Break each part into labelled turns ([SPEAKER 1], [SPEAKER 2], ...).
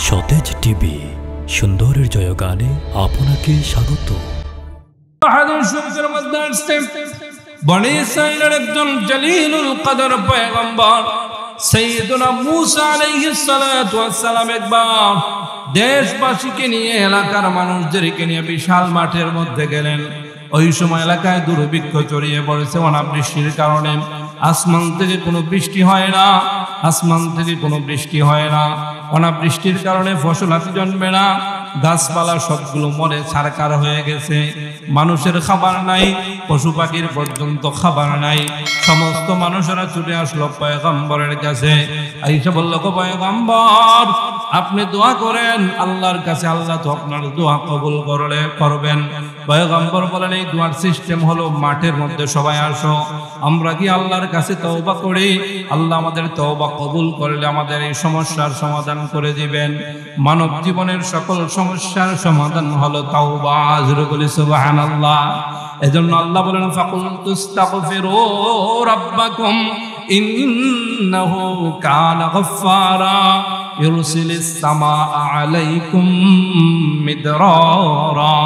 [SPEAKER 1] সতেজ টিভি সুন্দরের জয়গানে আপনাকে স্বাগত।
[SPEAKER 2] বনি ইসরাঈলের একজন জলিলুল কদর পয়গম্বর সাইয়্যিদুনা মূসা আলাইহিস সালাতু ওয়াস সালাম একবার দেশবাসীকে নিয়ে এলাকার মানুষদেরকে নিয়ে বিশাল মাঠের মধ্যে গেলেন। ওই সময় এলাকায় দুর্ভিক্ষ ছড়িয়ে পড়েছে অনাবৃষ্টির কারণে। আসমান থেকে কোনো বৃষ্টি হয় না, আসমান থেকে কোনো বৃষ্টি হয় না। অনাবৃষ্টির কারণে ফসল হাতি জন্মে না, গাছপালা সবগুলো মরে ছারকার হয়ে গেছে। মানুষের খাবার নাই, পশু পাখির পর্যন্ত খাবার নাই। সমস্ত মানুষেরা ছুটে আসলো পয়গম্বরের কাছে। আইসা বলল, গো পয়গম্বর, আপনি দোয়া করেন আল্লাহর কাছে, আল্লাহ তো আপনার দোয়া কবুল করবেন। পয়গম্বর বলেন, এই দোয়ার সিস্টেম হলো মাঠের মধ্যে সবাই আসো, আমরা কি আল্লাহর কাছে তওবা করি, আল্লাহ আমাদের তওবা কবুল করলে আমাদের এই সমস্যার সমাধান করে দিবেন। মানব জীবনের সকল সমস্যার সমাধান হলো তাওবা। জোরে বলি সুবহানাল্লাহ। এজন্য আল্লাহ বলেন, ফাকুলতুস্তাগফিরু রাব্বাকুম ইন্নাহু কানা গফফারা ইরসিলিস সামাআ আলাইকুম মিদরারা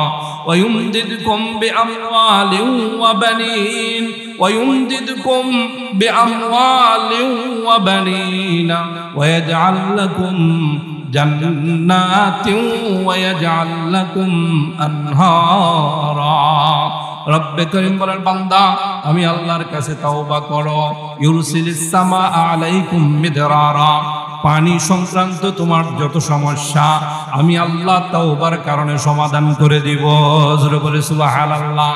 [SPEAKER 2] ওয়া ইউমদিদকুম বিআমওয়ালিন ওয়া বানিন ويمددكم بأموال وبنين ويجعل لكم جنات ويجعل لكم أنهارا। রব্বে করিম বলেন, বান্দা আমি আল্লাহর কাছে তওবা করো। ইউরসিলিস সামা আলাইকুম মিদরারা, পানি সংক্রান্ত তোমার যত সমস্যা আমি আল্লাহ তওবার কারণে সমাধান করে দিব। জোরে বলে সুবহানাল্লাহ।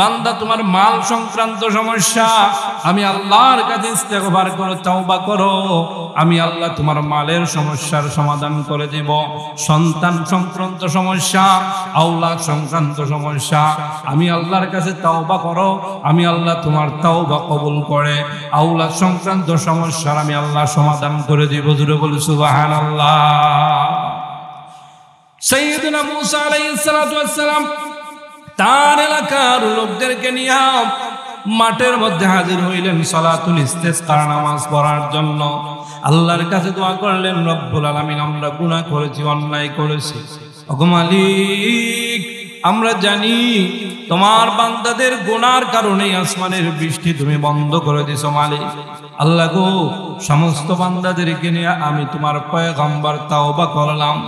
[SPEAKER 2] বান্দা তোমার মাল সংক্রান্ত সমস্যা আমি আল্লাহর কাছে ইস্তেগফার করো, তওবা করো, আমি আল্লাহ তোমার মালের সমস্যার সমাধান করে দেব। সন্তান সংক্রান্ত সমস্যা, আওলাদ সংক্রান্ত সমস্যা আমি আল্লাহর কাছে তওবা করো, আমি আল্লাহ তোমার তওবা কবুল করে আওলাদ সংক্রান্ত সমস্যার আমি আল্লাহ সমাধান করে দেব। জোরে বলি সুবহানাল্লাহ। সাইয়্যিদুনা মূসা আলাইহিস সালাতু ওয়াস সালাম তার এলাকার লোকদেরকে নিয়ে মাঠের মধ্যে হাজির হইলেন সালাতুল ইস্তিসকার নামাজ পড়ার জন্য। আল্লাহর কাছে দোয়া করলেন, রব্বুল আলামিন, আমরা গুনাহ করেছি, অন্যায় করেছি। ওগো মালিক, আমরা জানি তোমার বান্দাদের গুনার কারণে আসমানের বৃষ্টি তুমি বন্ধ করে দিছো মালিক। আল্লাহ গো, সমস্ত বান্দাদেরকে নিয়ে আমি তোমার পয়গম্বর তওবা করলাম।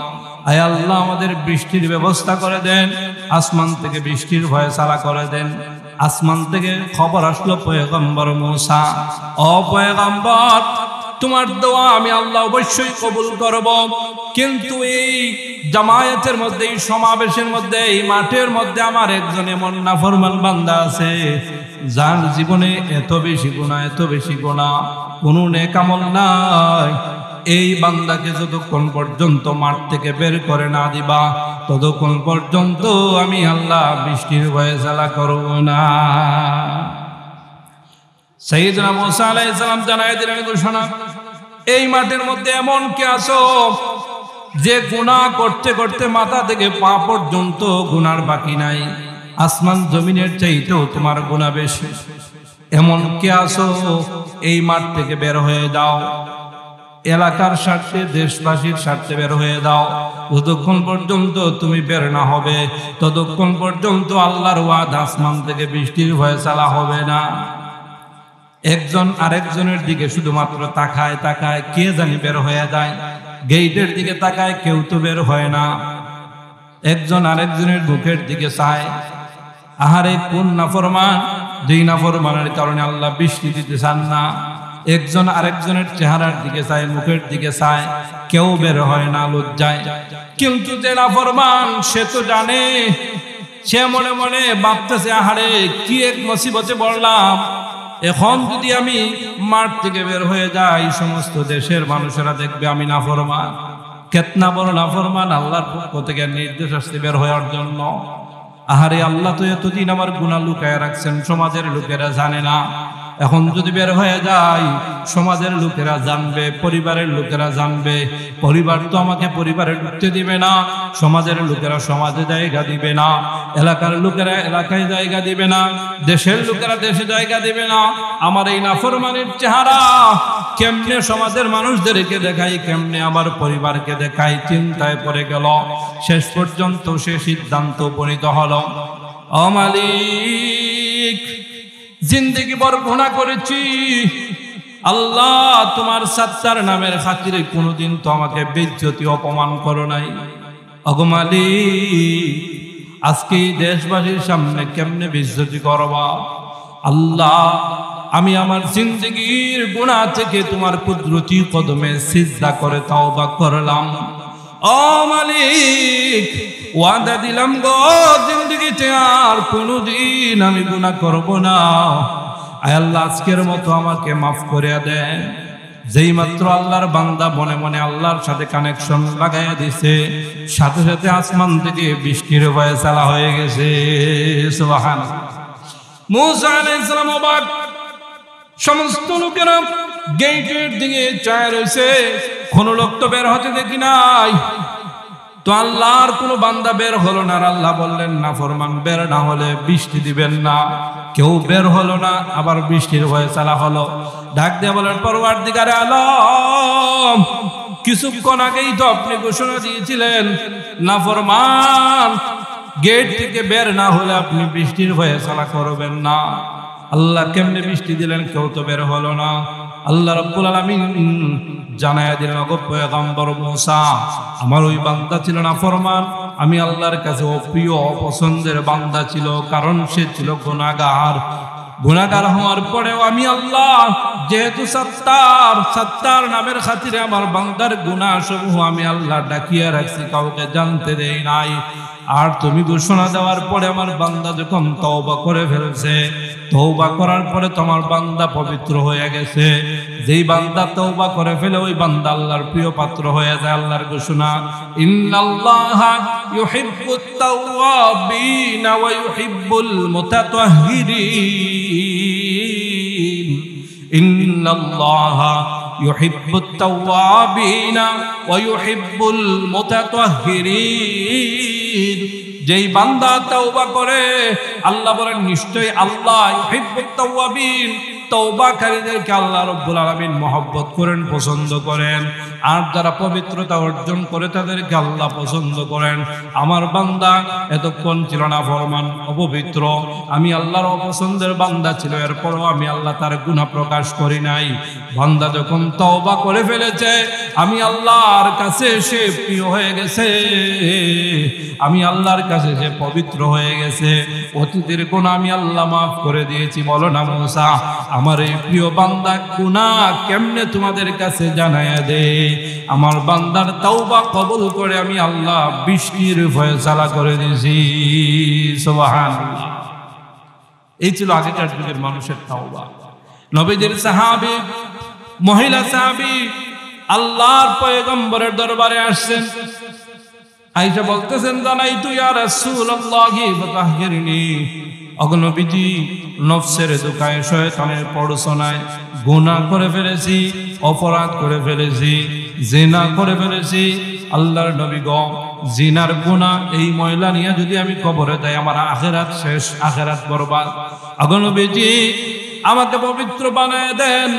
[SPEAKER 2] আয় আল্লাহ, আমাদের বৃষ্টির ব্যবস্থা করে দেন, আসমান থেকে বৃষ্টির ফয়সালা করে দেন। আসমান থেকে খবর আসলো, পয়গম্বর মূসা, ও পয়গম্বর, তোমার দোয়া আমি আল্লাহ অবশ্যই কবুল করব, কিন্তু এই জামায়াতের মধ্যে, এই সমাবেশের মধ্যে, এই মাঠের মধ্যে আমার একজন এমন নাফরমান বান্দা আছে যার জীবনে এত বেশি গুনাহ, এত বেশি গুনাহ, কোনো নেক আমল নাই। এই বান্দাকে যতক্ষণ পর্যন্ত মাঠ থেকে বের করে না দিবা ততক্ষণ পর্যন্ত আমি আল্লাহ বৃষ্টির ফয়সালা করব না। সাইয়্যিদুনা মূসা আলাইহিস সালাম জানায় দিলেন, ঘোষণা, এই মাঠের মধ্যে এমন কে আছো যে গুনাহ করতে করতে মাথা থেকে পা পর্যন্ত গুনার বাকি নাই, আসমান জমিনের চাইতেও তোমার গুনাহ বেশি। এমন কে আছো, এই মাঠ থেকে বের হয়ে যাও, এলাকার স্বার্থে, দেশবাসীর স্বার্থে বের হয়ে দাও। যতক্ষণ পর্যন্ত তুমি বের না হবে ততক্ষণ পর্যন্ত আল্লাহর ওয়াদা আসমান থেকে বৃষ্টির ফয়সালা হবে না। একজন আরেকজনের দিকে শুধুমাত্র তাকায় তাকায়, কে জানি বের হয়ে যায়। গেটের দিকে তাকায়, কেউ তো বের হয় না। একজন আরেকজনের মুখের দিকে চায়, আহারে কোন নাফরমান, যেই নাফরমানের কারণে আল্লাহ বৃষ্টি দিতে চান না। একজন আরেকজনের চেহারার দিকে চায়, মুখের দিকে চায়, কেউ বের হয় না লজ্জায়। কিন্তু যে নাফরমান সে তো জানে, সে মনে মনে ভাবতেছে, আহারে কি এক মুসিবতে পড়লাম, এখন যদি আমি মাঠ থেকে বের হয়ে যাই সমস্ত দেশের মানুষেরা দেখবে আমি নাফরমান। কেতনা বড় নাফরমান, আল্লাহর পক্ষ থেকে নির্দেশ আসছে বের হওয়ার জন্য। আহারে আল্লাহ তো এতদিন আমার গুনাহ লুকায় রাখছেন, সমাজের লোকেরা জানে না। এখন যদি বের হয়ে যাই সমাজের লোকেরা জানবে, পরিবারের লোকেরা জানবে, পরিবার তো আমাকে পরিবারে ঢুকতে দিবে না, সমাজের লোকেরা সমাজে জায়গা দিবে না, এলাকার লোকেরা এলাকায় জায়গা দিবে না, দেশের লোকেরা দেশে জায়গা দিবে না। আমার এই নাফরমানির চেহারা কেমনে সমাজের মানুষদেরকে দেখাই, কেমনে আমার পরিবারকে দেখাই, চিন্তায় পড়ে গেল। শেষ পর্যন্ত সে সিদ্ধান্ত উপনীত হলো, ও মালিক, জিন্দেগি বড় গুনাহ করেছি, আল্লাহ তোমার সত্তার নামের খাতিরে কোনোদিন তো আমাকে বেইজ্জতি অপমান করো নাই। ওগো মালিক, আজকে দেশবাসীর সামনে কেমনে বেইজ্জতি করবা? আল্লাহ, আমি আমার জিন্দেগির গুনাহ থেকে তোমার কুদরতি কদমে সিজদা করে তওবা করলাম। ও মালিক, ওয়াদা দিলাম গো, জিন্দেগিতে আর কোনোদিন আমি গুনাহ করব না। আয় আল্লাহ, আজকের মতো আমাকে মাফ করে দেন। যেই মাত্র আল্লাহর বান্দা মনে মনে আল্লাহর সাথে কানেকশন লাগাইয়া দিছে, সাথে সাথে আসমান থেকে বৃষ্টির ফয়সালা হয়ে গেছে। সুবহানাল্লাহ। মুসা আলাইহিস সালাম অবাক, সমস্ত লোকেরা গেটের দিকে চায় রয়েছে, কোন লোক তো বের হতে দেখি নাই। তো আল্লাহর কোন বান্দা বের হলো না। আল্লাহ বললেন, নাফরমান বের না হলে বৃষ্টি দিবেন না। কেউ বের হলো না, আবার বৃষ্টির ফয়সালা হলো। ডাক দিয়ে বলেন, পরওয়ারদিগারে আলম, কিছুক্ষণ আগেই তো আপনি ঘোষণা দিয়েছিলেন নাফরমান গেট থেকে বের না হলে আপনি বৃষ্টির ফয়সালা করবেন না। আল্লাহ কেমনে বৃষ্টি দিলেন? কেউ তো বের হলো না। আল্লাহ রাব্বুল আলামিন জানায়া দিলেন, ওগো পয়গম্বর মুসা, আমার ওই বান্দা ছিল নাফরমান, আমি আল্লাহর কাছে অপ্রিয় অপছন্দের বান্দা ছিল, কারণ সে ছিল গুনাহগার। গুনাহগার হওয়ার পরেও আমি আল্লাহ যেহেতু সত্তার নামের খাতিরে আমার বান্দার গুনাহ সমূহ আমি আল্লাহ ডাকিয়ে রাখছি, কাউকে জানতে দেই নাই। আর তুমি ঘোষণা দেওয়ার পরে আমার বান্দা যখন তওবা করে ফেলেছে, তওবা করার পরে তোমার বান্দা পবিত্র হয়ে গেছে। যেই বান্দা তওবা করে ফেলে ওই বান্দা আল্লাহর প্রিয় পাত্র হয়ে যায়। আল্লাহর ঘোষণা, ইন্নাল্লাহা ইউহিব্বুত তাওয়াবিনা ওয়া ইউহিব্বুল মুতাতাহহিরিন। ইন্নাল্লাহা ইউহিব্বুত তাওয়াবিনা ওয়া ইউহিব্বুল মুতাতাহহিরিন। যেই বান্দা তওবা করে, আল্লাহ বলেন নিশ্চয়ই আল্লাহ ইউহিব্বুত তাওয়াবিন, তওবাকারীদেরকে আল্লাহ রাব্বুল আলামিন মহব্বত করেন, পছন্দ করেন। আর যারা পবিত্রতা অর্জন করে তাদেরকে আল্লাহ পছন্দ করেন। আমার বান্দা এতক্ষণ ছিল না ফরমান, অপবিত্র, আমি আল্লাহর অপছন্দের বান্দা ছিল, এরপরও আমি আল্লাহ তার গুনাহ প্রকাশ করি নাই। বান্দা যখন তওবা করে ফেলেছে, আমি আল্লাহর কাছে সে প্রিয় হয়ে গেছে, আমি আল্লাহর কাছে সে পবিত্র হয়ে গেছে। অতীতের গুনাহ আমি আল্লাহ মাফ করে দিয়েছি। বলো না মুসা, আমার এই প্রিয় বান্দা গুনাহ কেমনে তোমাদের কাছে জানায়া দে? আমার বান্দার তওবা কবুল করে আমি আল্লাহ বৃষ্টির ফয়সালা করে দিয়েছি। সুবহানাল্লাহ। এই ছিল আগেকার যুগের মানুষের তওবা। নবীদের সাহাবী, মহিলা সাহাবী আল্লাহর পয়গম্বরের দরবারে আসছেন। আয়েশা বলতেছেন, জানাইতু ইয়া রাসূলুল্লাহি ফাতাহহিরনি, ওগো নবীজি, নফসের দোকায় শয়তানের প্ররোচনায় গুনাহ করে ফেলেছি, অপরাধ করে ফেলেছি, জিনা করে ফেলেছি। আল্লাহর নবী গো, জিনার গুনাহ এই ময়লা নিয়ে যদি আমি কবরে যাই, আমার আখিরাত শেষ, আখিরাত বরবাদ। ওগো নবীজি, আমাকে পবিত্র বানায় দেন।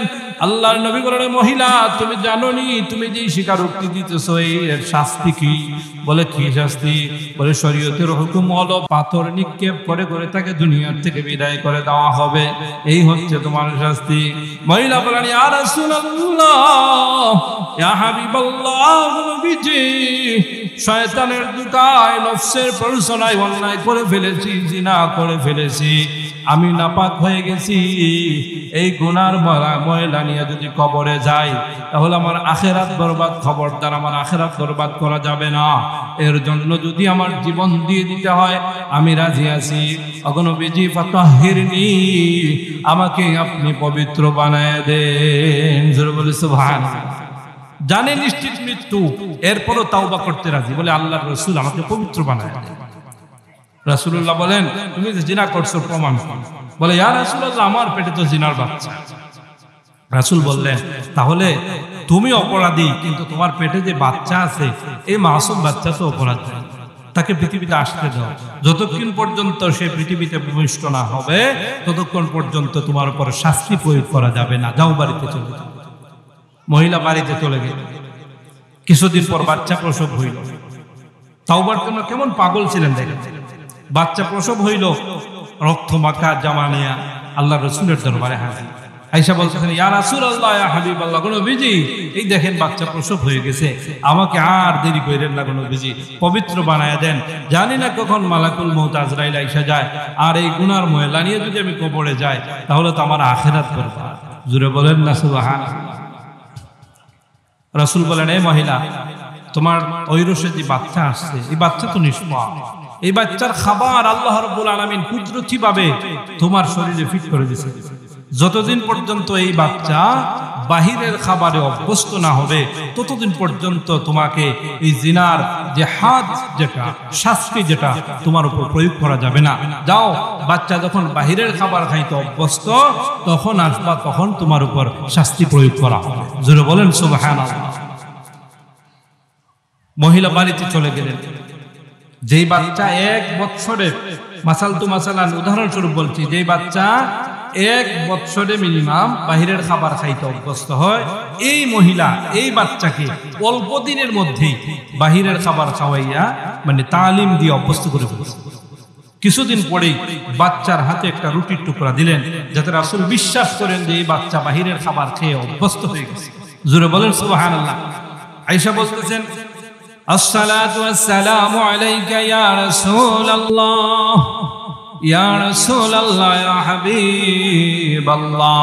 [SPEAKER 2] আল্লাহর নবী বলেন, মহিলা, তুমি জানোনি তুমি যে স্বীকারোক্তি দিতেছো এর শাস্তি কি? বলে, কি শাস্তি? বলে, শরীয়তের হুকুম হলো পাথর নিক্ষেপ করে করে তাকে দুনিয়ার থেকে বিদায় করে দেওয়া হবে, এই হচ্ছে তোমার শাস্তি। মহিলা বলেন, ইয়া রাসূলুল্লাহ, ইয়া হাবিবাল্লাহ, নবীজি, শয়তানের দুকায় নফসের প্ররোচনায় অন্যায় করে ফেলেছি, জিনা করে ফেলেছি, আমি নাপাক হয়ে গেছি। এই গুনার ময়লা নিয়ে যদি কবরে যাই তাহলে আমার আখিরাত বরবাদ। খবরদার, আমার আখিরাত বরবাদ করা যাবে না। এর জন্য যদি আমার জীবন দিয়ে দিতে হয় আমি রাজি আছি। ওগো নবীজি, ফাতাহহিরনি, আমাকে আপনি পবিত্র বানায় দেন। জোরে বলে সুবহানাল্লাহ। জানে নিশ্চিত মৃত্যু, এরপরও তাওবা করতে রাজি। বলে, আল্লাহর রাসূল আমাকে পবিত্র বানায় দেন। রাসূলুল্লাহ বলেন, তুমি যে জিনা করছো প্রমাণ করো। বলে ইয়া রাসূলুল্লাহ, আমার পেটে তো জিনার বাচ্চা। রাসূল বললেন, তাহলে তুমি অপরাধী, কিন্তু তোমার পেটে যে বাচ্চা আছে এই মাসুম বাচ্চা তো অপরাধী, তাকে পৃথিবীতে আসতে দাও। যতক্ষণ পর্যন্ত সে পৃথিবীতে ভূমিষ্ঠ না হবে ততক্ষণ পর্যন্ত তোমার উপর শাস্তি প্রয়োগ করা যাবে না, যাও বাড়িতে চলে যাও। মহিলা বাড়িতে চলে গেল। কিছুদিন পর বাচ্চা প্রসব হইল। তাওবার জন্য কেমন পাগল ছিলেন দেখেন। বাচ্চা প্রসব হইল, রক্ত মাখা জামা নিয়ে আল্লাহ রাসূলের দরবারে হাজির। আয়েশা বলতেছেন, ইয়া রাসূলুল্লাহ, ইয়া হাবিবাল্লাহ, গো নবীজি, এই দেখেন বাচ্চা প্রসব হয়ে গেছে, আমাকে আর দেরি কইরেন না গো নবীজি, পবিত্র বানায়া দেন। জানি না কখন মালাকুল মউত আজরাইল আইসা যায়, আর এই গুনার ময়লা নিয়ে যদি আমি কবরে যাই তাহলে তো আমার আখিরাত বরবাদ। জোরে বলেন না সুবহানাল্লাহ। রাসূল বলেন, এই মহিলা, তোমার ঐরসে যে বাচ্চা আসছে এই বাচ্চা তো নিষ্পাপ, এই বাচ্চার খাবার আল্লাহ রাব্বুল আলামিন কুদরতিভাবে তোমার শরীরে ফিট করে দিয়েছে। যতদিন পর্যন্ত এই বাচ্চা বাহিরের খাবারে অভ্যস্ত না হবে ততদিন পর্যন্ত তোমাকে এই জিনার যে হাদ, যেটা শাস্তি, যেটা তোমার উপর প্রয়োগ করা যাবে না। যাও, বাচ্চা যখন বাহিরের খাবার খাইতে অভ্যস্ত তখন আসবা, তখন তোমার উপর শাস্তি প্রয়োগ করা হবে। জোরে বলেন সুবহানাল্লাহ। মহিলা বাড়িতে চলে গেলেন। যেই বাচ্চা 1 বছরে, মাসালান উদাহরণস্বরূপ বলছি, যেই বাচ্চা 1 বছরে মিনিমাম বাহিরের খাবার খাইতে অভ্যস্ত হয়, এই মহিলা এই বাচ্চাকে অল্প দিনের মধ্যেই বাহিরের খাবার খাওয়াইয়া মানে তালিম দিয়ে অভ্যস্ত করে ফেলেছে। কিছুদিন পরেই বাচ্চার হাতে একটা রুটির টুকরা দিলেন, যাতে রাসূল বিশ্বাস করেন যে এই বাচ্চা বাহিরের খাবার খেয়ে অভ্যস্ত হয়ে গেছে। জোরে বলেন সুবহানাল্লাহ। আয়েশা বলতেছেন, আসসালাতু ওয়াসসালামু আলাইকা ইয়া রাসূলুল্লাহ, ইয়া রাসূলুল্লাহ, ইয়া হাবিবাল্লাহ।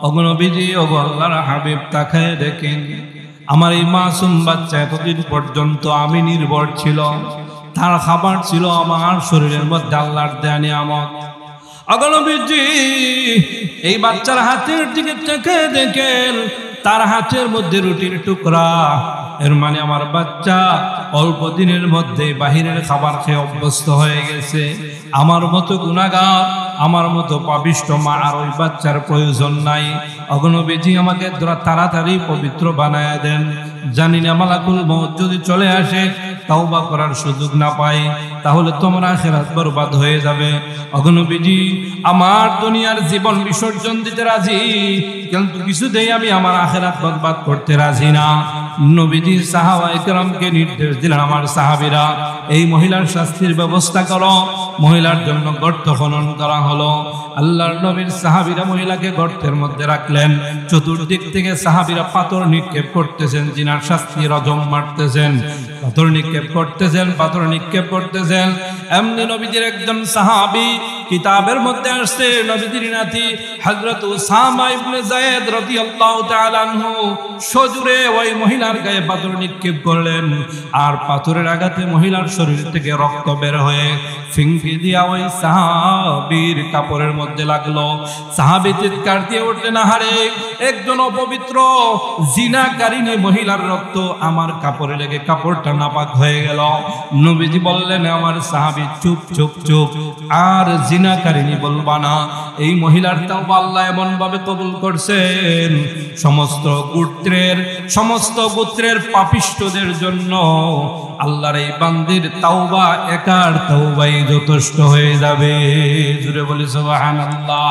[SPEAKER 2] ওগো নবীজি, ওগো আল্লাহর হাবিব, তাকায় দেখেন আমার এই মাসুম বাচ্চা এতদিন পর্যন্ত আমি নির্ভর ছিল, তার খাবার ছিল আমার শরীরের মধ্যে আল্লাহর দেয়া নিয়ামত। ওগো নবীজি, এই বাচ্চার হাতের দিকে তাকায় দেখেন, তার হাতের মধ্যে রুটির টুকরা। এর মানে আমার বাচ্চা অল্প দিনের মধ্যে বাহিরের খাবার খেয়ে অভ্যস্ত হয়ে গেছে। আমার মতো গুনাহগার, আমার মতো পাপিষ্ঠ মা আর ওই বাচ্চার প্রয়োজন নাই। ওগো নবীজি, আমাকে তাড়াতাড়ি পবিত্র বানায়া দেন। জানি না মালাকুল মউত যদি চলে আসে, তাওবা করার সুযোগ না পাই, তাহলে তোমরা আখিরাত বরবাদ হয়ে যাবে। ওগো নবীজি, আমার দুনিয়ার জীবন বিসর্জন দিতে রাজি, কিন্তু কিছুতেই আমি আমার আখিরাত বরবাদ করতে রাজি না। নবীজি সাহাবায়ে কেরামকে নির্দেশ দিলেন, আমার সাহাবীরা, এই মহিলার শাস্তির ব্যবস্থা করো। মহিলার জন্য গর্ত খনন করা হলো। আল্লাহর নবীর সাহাবীরা মহিলাকে গর্তের মধ্যে রাখলেন। চতুর্দিক থেকে সাহাবীরা পাথর নিক্ষেপ করতেছেন, জিনার শাস্তি রজম মারতেছেন, পাথর নিক্ষেপ করতেছেন, পাথর নিক্ষেপ করতেছেন। এমনি নবীজির একজন সাহাবী, কিতাবের মধ্যে আসছে, নবীজির নাতি হযরত উসামা ইবনে যায়েদ রাদিয়াল্লাহু তাআলা আনহু সজোরে ওই মহিলার গায়ে পাথর নিক্ষেপ করলেন, আর পাথরের আঘাতে মহিলার শরীর থেকে রক্ত বের হয়ে ফিংফি দিয়া ওই সাহাবীর কাপড়ের মধ্যে লাগলো। সাহাবী চিৎকার দিয়ে উঠলেন, আহারে, একজন অপবিত্র জিনাকারিনী মহিলার রক্ত আমার কাপড়ে লেগে কাপড়টা নাপাক হয়ে গেল। নবীজি বললেন, আমার সাহাবী, চুপ চুপ চুপ, আর জিনাকারিনী বলবা না। এই মহিলার তাওবা আল্লাহ এমন ভাবে কবুল করছেন, সমস্ত গোত্রের পাপিষ্ঠদের জন্য আল্লাহর এই বান্দির তাওবা, একার তাওবাই যথেষ্ট হয়ে যাবে। জোরে বলি সুবহানাল্লাহ।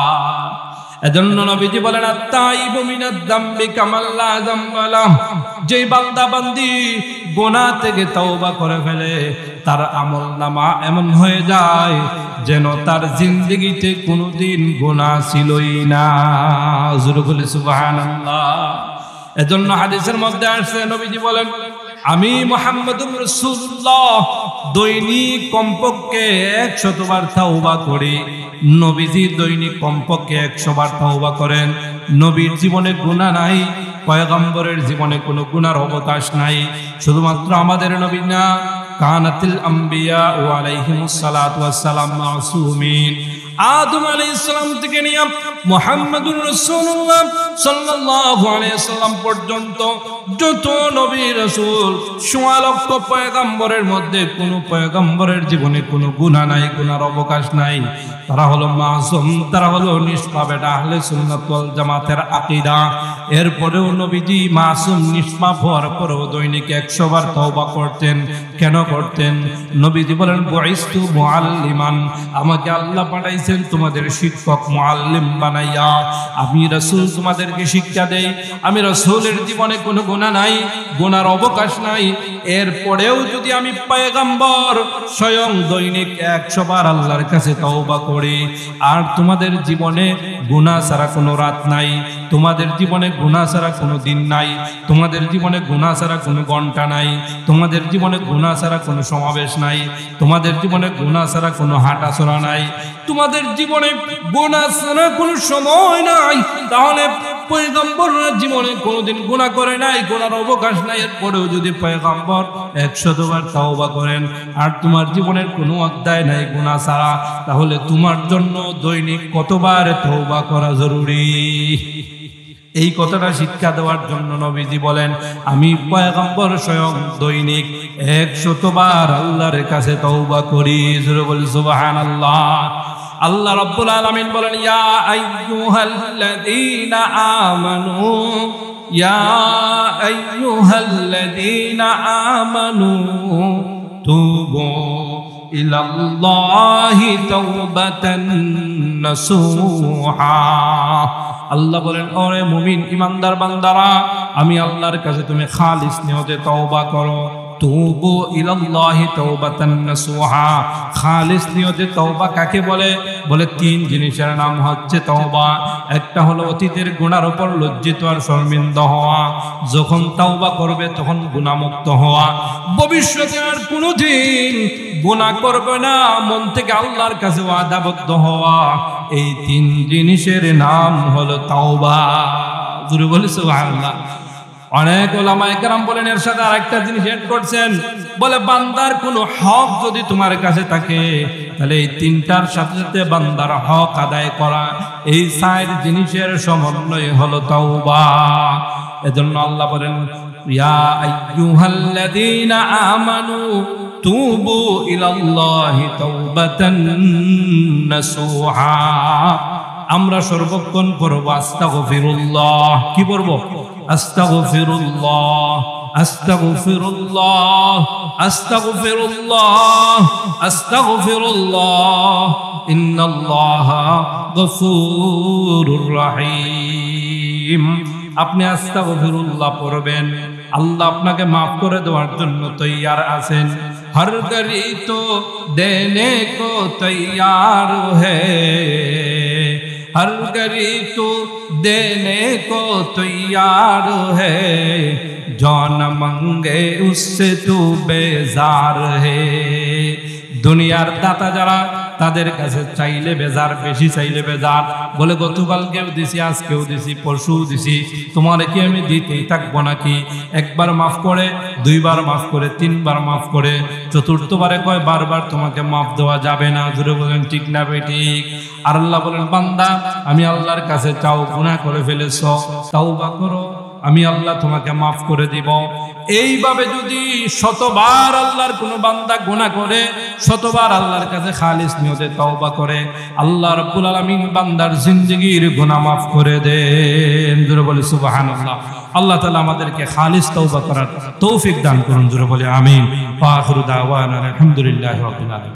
[SPEAKER 2] এজন্য নবীজি বলেন, আত-তাইবু মিনাদ যামবি কামাল লা যামবা লাহু। যেই বান্দা বান্দি গুনাহ থেকে তওবা করে ফেলে, তার আমলনামা এমন হয়ে যায় যেন তার জিন্দেগিতে কোনোদিন গুনাহ ছিলই না। জোরে বলি সুবহানাল্লাহ। এজন্য হাদিসের মধ্যে আসছে, নবীজি বলেন, আমি মুহাম্মদুর রাসূলুল্লাহ দৈনিক কমপক্ষে 100 বার তাওবা করি। নবীজি দৈনিক কমপক্ষে 100 বার তাওবা করেন। নবীর জীবনে গুনাহ নাই, পয়গম্বরের জীবনে কোনো গুনার অবকাশ নাই। শুধুমাত্র আমাদের নবী না, কানাতিল আম্বিয়া ওয়া আলাইহিমুস সালাতু ওয়াস সালাম মাসুমিন। আদম আলাইহিস সালাম থেকে নিয়ে মুহাম্মদুর রাসূলুল্লাহ সাল্লাল্লাহু আলাইহি সাল্লাম পর্যন্ত যত নবী রাসূল 16 লক্ষ পয়গম্বরের মধ্যে কোন পয়গম্বরের জীবনে কোনো গুনাহ নাই, গুনার অবকাশ নাই। তারা হলো মাসুম, তারা হলো নিষ্পাপ। এটা আহলে সুন্নাত ওয়াল জামাতের আকীদা। এরপরেও নবীজি মাসুম নিষ্পাপ হওয়ার পরেও দৈনিক 100 বার তওবা করতেন। কেন করতেন? নবীজি বলেন বুইস্তু মুআল্লিমান, আমাকে আল্লাহ পাঠাইছেন তোমাদের শিক্ষক, মুআল্লিম বানাইয়া। আমি রাসূল তোমাদেরকে শিক্ষা দেই। আমি রাসূলের জীবনে কোনো গুনাহ নাই, গুনার অবকাশ নাই। এরপরেও যদি আমি পয়গম্বর স্বয়ং দৈনিক 100 বার আল্লাহর কাছে তওবা করি, আর তোমাদের জীবনে গুনাহ ছাড়া কোনো রাত নাই, তোমাদের জীবনে গুনাহ ছাড়া কোনো দিন নাই, তোমাদের জীবনে গুনাহ ছাড়া কোনো ঘন্টা নাই, তোমাদের জীবনে গুনাহ ছাড়া কোনো সমাবেশ নাই, তোমাদের জীবনে গুনাহ ছাড়া কোনো হাঁটাচলা নাই, তোমাদের জীবনে গুনাহ ছাড়া কোনো সময় নাই, তাহলে পয়গম্বররা জীবনে কোনোদিন গুনাহ করে নাই, গুনার অবকাশ নাই। এরপরেও যদি পয়গম্বর 100 বার তওবা করেন আর তোমার জীবনের কোনো অধ্যায় নাই গুনাহ ছাড়া, তাহলে তোমার জন্য দৈনিক কতবার তওবা করা জরুরি? এই কথাটা শিক্ষা দেওয়ার জন্য নবীজি বলেন আমি পয়গম্বর স্বয়ং দৈনিক 100 বার আল্লাহর কাছে তওবা করি। জোরে বলি সুবহানাল্লাহ। আল্লাহ রাব্বুল আলামিন বলেন ইয়া আইয়ুহাল্লাযীনা আমানু, ইয়া আইয়ুহাল্লাযীনা আমানু তুবু ইলাল্লাহি তাওবাতান নাসুহা। আল্লাহ বলেন ওরে মুমিন ইমানদার বান্দারা, আমি আল্লাহর কাছে তুমি খালিস নিয়তে তওবা করো। তুবু ইলাল্লাহি তাওবাতান নাসুহা। খালিস নিয়তে তওবা কাকে বলে? বলে 3 জিনিসের নাম হচ্ছে তওবা। একটা হলো অতীতের গুনার উপর লজ্জিত আর শর্মিন্দা হওয়া, যখন তওবা করবে তখন গুনাহমুক্ত হওয়া, ভবিষ্যতে আর কোনোদিন গুনাহ করবে না, মন থেকে আল্লাহর কাছে ওয়াদাবদ্ধ হওয়া। এই 3 জিনিসের নাম হলো তওবা। জোরে বলি সুবহানাল্লাহ। অনেক ওলামায়ে কেরাম বলেন এর সাথে আরেকটা জিনিস এড করছেন, বলে বান্দার কোনো হক যদি তোমার কাছে থাকে তাহলে এই 3টার সাথে সাথে বান্দার হক আদায় করা, এই 4 জিনিসের সমন্বয় হলো তওবা। এজন্য আল্লাহ বলেন ইয়া আইয়ুহাল্লাযীনা আমানু তুবু ইলাল্লাহি তাওবাতান নাসুহা। আমরা সর্বক্ষণ পড়ব আস্তাগফিরুল্লাহ। কি পড়ব? আস্তাগফিরুল্লাহ, আস্তাগফিরুল্লাহ, আস্তাগফিরুল্লাহ, আস্তাগফিরুল্লাহ, ইন্নাল্লাহা গফুরুর রহিম। আপনি আস্তাগফিরুল্লাহ পড়বেন, আল্লাহ আপনাকে মাফ করে দেওয়ার জন্য তৈয়ার আছেন। हर गरी तो देने को तैयार है, हर गरी तो देने को तैयार है, जो न मंगे उससे तू बेजार है। দুনিয়ার দাতা যারা তাদের কাছে চাইলে বেজার, বেশি চাইলে বেজার, বলে গতকালকেও দিছি, আজকেও দিছি, পরশু দিছি, তোমার কি আমি দিতেই থাকবো নাকি? একবার মাফ করে, 2 বার মাফ করে, 3 বার মাফ করে, চতুর্থবারে কয় বারবার তোমাকে মাফ দেওয়া যাবে না। জোরে বলেন ঠিক না বেঠিক? আর আল্লাহ বলেন বান্দা আমি আল্লাহর কাছে চাও, গুনাহ করে ফেলেছো, তাওবা করো, আমি আল্লাহ তোমাকে মাফ করে দিব। এইভাবে যদি 100 বার আল্লাহর কোনো বান্দা গুনাহ করে, 100 বার আল্লাহর কাছে খালিস নিয়তে তওবা করে, আল্লাহ রাব্বুল আলামিন বান্দার জিন্দেগীর গুনাহ মাফ করে দেন। জোরে বলি সুবহানাল্লাহ। আল্লাহ তাআলা আমাদেরকে খালিস তওবা করার তৌফিক দান করুন। জোরে বলি আমিন। ওয়া আখিরু দাওয়ানা আলহামদুলিল্লাহি রাব্বিল আলামিন।